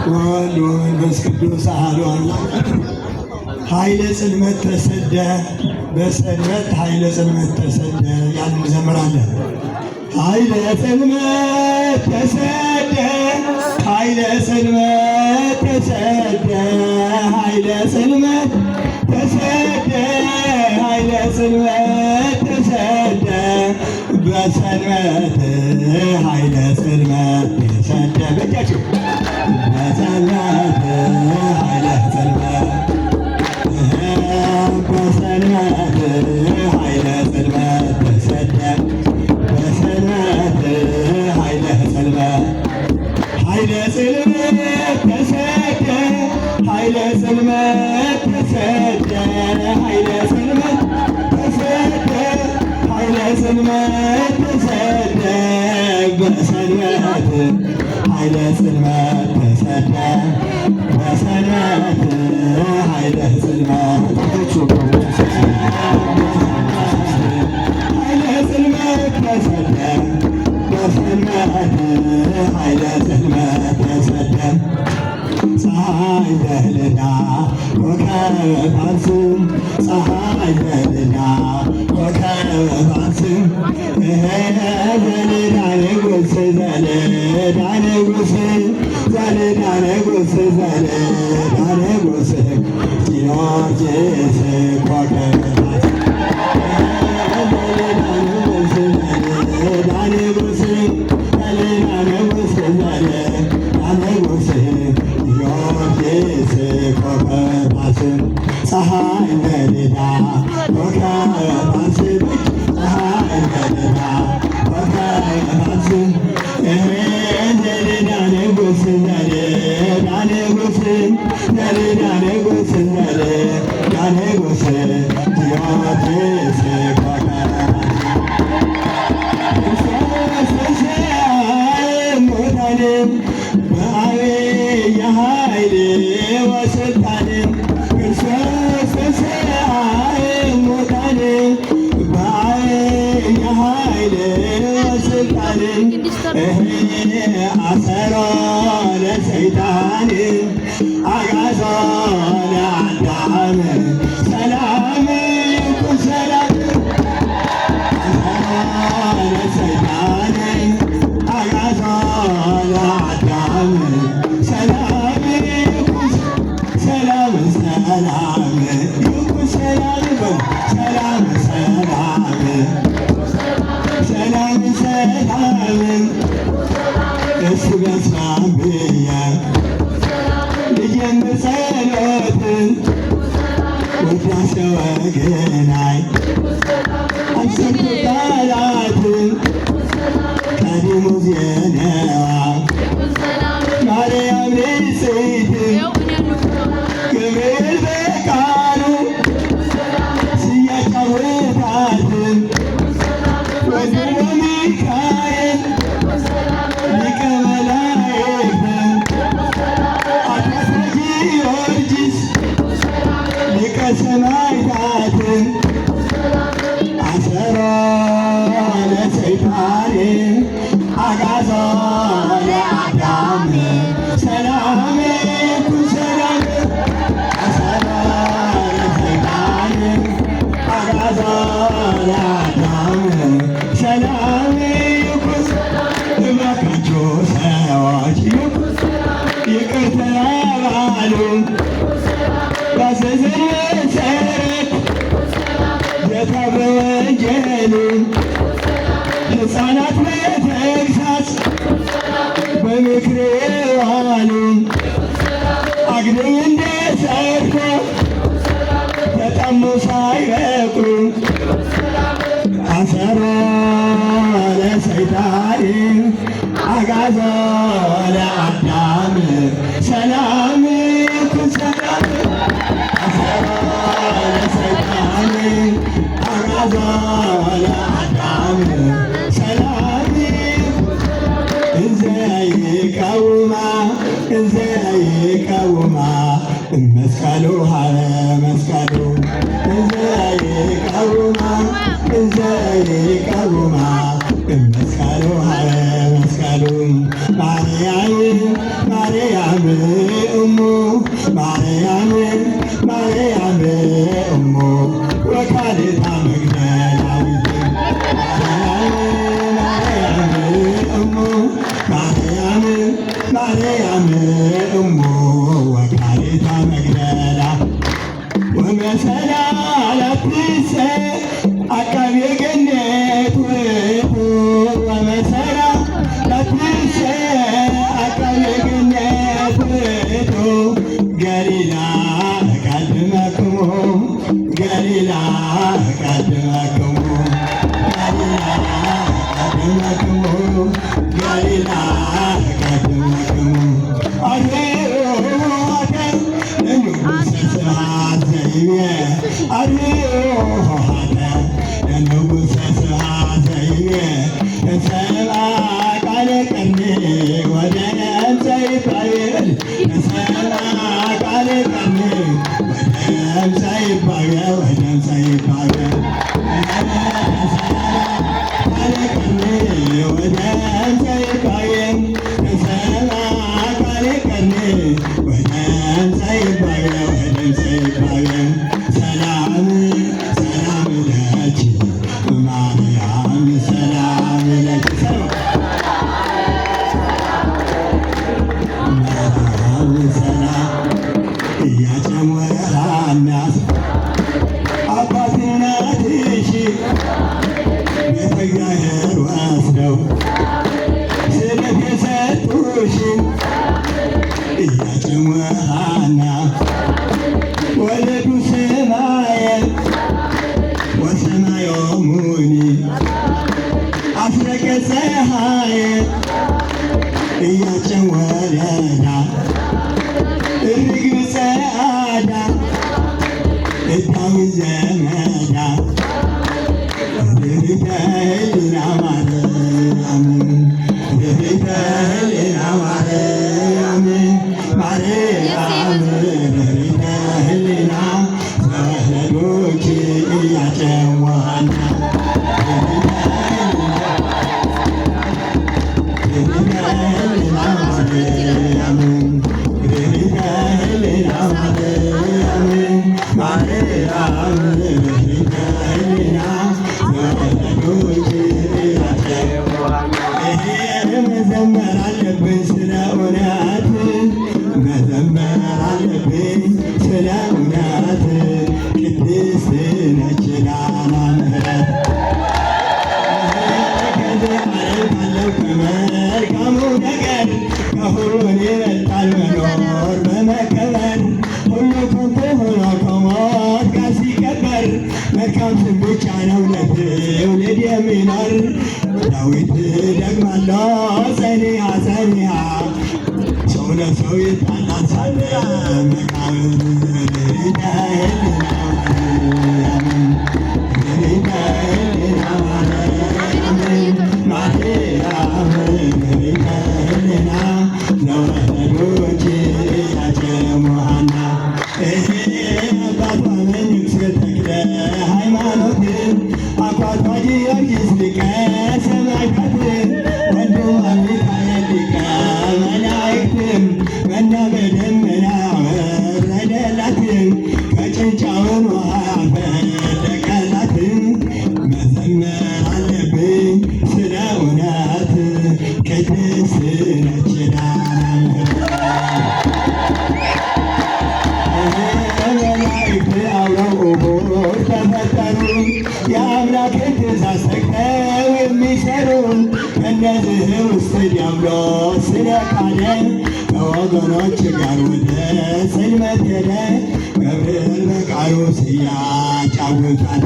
ወወልድ ወመንፈስ ቅዱስ አሐዱ አምላክ። ኃይለ ጽልመት ተሰደ በሰንበት ኃይለ ጽልመት ተሰደ ያን እንዘምራለን። ኃይለ ጽልመት ተሰደ ኃይለ ጽልመት ተሰደ ኃይለ ጽልመት ተሰደ ኃይለ ጽልመት ተሰደ በሰንበት ኃይለ ጽልመት ተሰደ በእጃችሁ በሰንበት ኃይለ ጽልመት በሰንበት ኃይለ ጽልመት ተሰደ በሰንበት ኃይለ ጽልመት ኃይለ ጽልመት ተሰደ ኃይለ ጽልመት ተሰደ ኃይለ ጽልመት ተሰደ ኃይለ ጽልመት ተሰደ በሰንበት ኃይለ ጽልመት ተሰደ በሰንበት ኃይለ ጽልመት ኃይለ ጽልመት ተሰደ በሰንበት ኃይለ ጽልመት ተሰደ ፀሐይ ዘልዳ ኮከበ ፋርስም ፀሐይ ዘልዳ ኮከበ ፋርስም ዘልዳ ንጉሥ ዘልዳ ንጉሥ ዘልዳ ንጉሥ ዘልዳ ንጉሥ ጊዮርጊስ ኮከበ ፋርስም ዘልዳ ንጉሥ ዘልዳ ንጉሥ ዘልዳ ንጉሥ ዘልዳ ንጉሥ ጊዮርጊስ ኮከበ ፋርስም ፀሐይ ዘልዳ ኮከበ ፋርስም ፀሐይ ዘልዳ ኮከበ ፋርስም ዘልዳ ንጉሥ ዘልዳ ንጉሥ ዘልዳ ንጉሥ ዘልዳ ንጉሥ ጊዮርጊስ ኮከበ ፋርስም በአብይ ኃይል ወሥልጣን ክርስቶስ ተንሥአ እሙታን በአብይ ኃይል ወሥልጣን አሰሮ ለሰይጣን አግዓዞ ለአዳም ሰላም ይኩን ሰላም አሰሮ ለሰይጣን አግዓዞ ለአዳም ሰላም ይኩን ሰላም ሰላም ይኩን ሰላም ሰላም ሰላም ሰላም እሱ በስማም ብዬ ልጀምር ጸሎት ውዳሴ ወገናይ አልሰብኩ ቃላት ቀዲሙ ዜናዋ ማርያም ንጽሕት ገብርኤል በቃሉ ሲያጫውታት ወልደ ሚካኤል ሊቀ መላእክት አትናቴ ጊዮርጊስ ሊቀ ሰማዕታት አሰሮ ለሰይጣን አግዓዞ ለአዳም ሰላም ይኩን ሰላም አሰሮ ለሰይጣን አግዓዞ ለአዳም ሰላም ይኩን እባካችሁ ሰዎች ይቅር ተባባሉ ባዘዘን መሠረት ጌታ በወንጌሉ ሕፃናት በተግሣጽ በምክር ዋሉ አግድም እንደ ሰርቶ ተጠሙ ሳይበቅሉ አሰሮ ለሰይጣን አግዓዞ ለአዳም ሰላም ይኩን ሰላም አሰሮ ለሰይጣን አግዓዞ ለአዳም ሰላም እንዘ ይቃውማ እንዘ ይቃውማ መስቀሉ ሀበ መስቀሉ እንዘ ይቃውማ እንዘ ይቃውማ መስቀሉ ሀበ መስቀሉ ማርያም ማርያም እሞ ወካሊተ መግደላ ወመሰላላትሰ አቃቤ ገነት ውእቱ ወመሰላላትሰ አቃቤ ገነት ውእቱ ገሊላ እቀድመክሙ ገሊላ እቀድመክሙ ገሊላ እቀድመክሙ ገሊላ እቀድመክሙ አርዮተ ለንጉሠ ስብሐት ዘይቤ አርዮተ ለንጉሠ ስብሐት ዘይቤ ተሰብአ ቃለ ቀርኒ ወደ እንዘ ይባቤል ተሰብአ ቃለ ቀርኒ ወደ እንዘ ይባቤል ወደ እንዘ ይባቤል ቃለ ቀርኒ ወደ እንዘ ይባቤል ተሰብአ ቃለ ቀርኒ ወደ እንዘ ይባቤል ወደ እንዘ ይባቤል ሰላም ሰላም ለኪ ማርያም ሰላም ለኪ ማርያም ሰላም እያጨመራናት አባት እናትሽ ቤተ እግዚአብሔር ወስደው ስለት የሰጡሽ እያጨመራና ወለዱ ሰማየ ወሰማዮሙኒ አስረቀ ፀሐየ እያጨን ወለዳ እርግብ ጸዓዳ እዳዊ ዘመዳ ርኅራኄ ህሊና ማርያም ርኅራኄ ህሊና ማርያም ማርያም ርኅራኄ ህሊና ተወለዶኪ እያጨዋና መዘመር አለብን ስለ እውነት መዘመር አለብን ስለ እውነት ቅድስት ነች ዳና ምሕረት ከዚህ ዓለም ካለው ከመልካሙ ነገር ከሁሉን ይበልጣል መኖር በመከበር ሁሉ ከንቱ ሆኖ ከሞት ጋር ሲቀበር መልካም ስም ብቻ ነው ለትውልድ የሚኖር ዳዊት ደግማለሁ ጸኒያ ጸኒያ ሰው ለሰው ይጣላል ሳለ መቃብር ርኅራኄ ህሊና ማርያም ርኅራኄ ህሊና ለወለዶች ያጨሙሃና አባቷ መንግሥት ተክለ ሃይማኖት አባቷ ጊዮርጊስ ሊቀ ሰማዕታት ወንድሟ ሚካኤል ሊቀ መላእክት መና በደመና ወረደላት ከጭንጫውን ውሃ ፈለቀላት መዘመር አለብኝ ስለ እውነት ቅድስት ነች ዳና መላእክት አብረው እሑድ ተፈጠሩ የአምላክን ትእዛዝ ተግተው የሚሰሩ ከእነዚህ ውስጥ ዲያብሎስ ስለካደ ከወገኖች ጋር ወደ ጽልመት ሄደ ገብርኤል በቃሉ ሲያጫውታት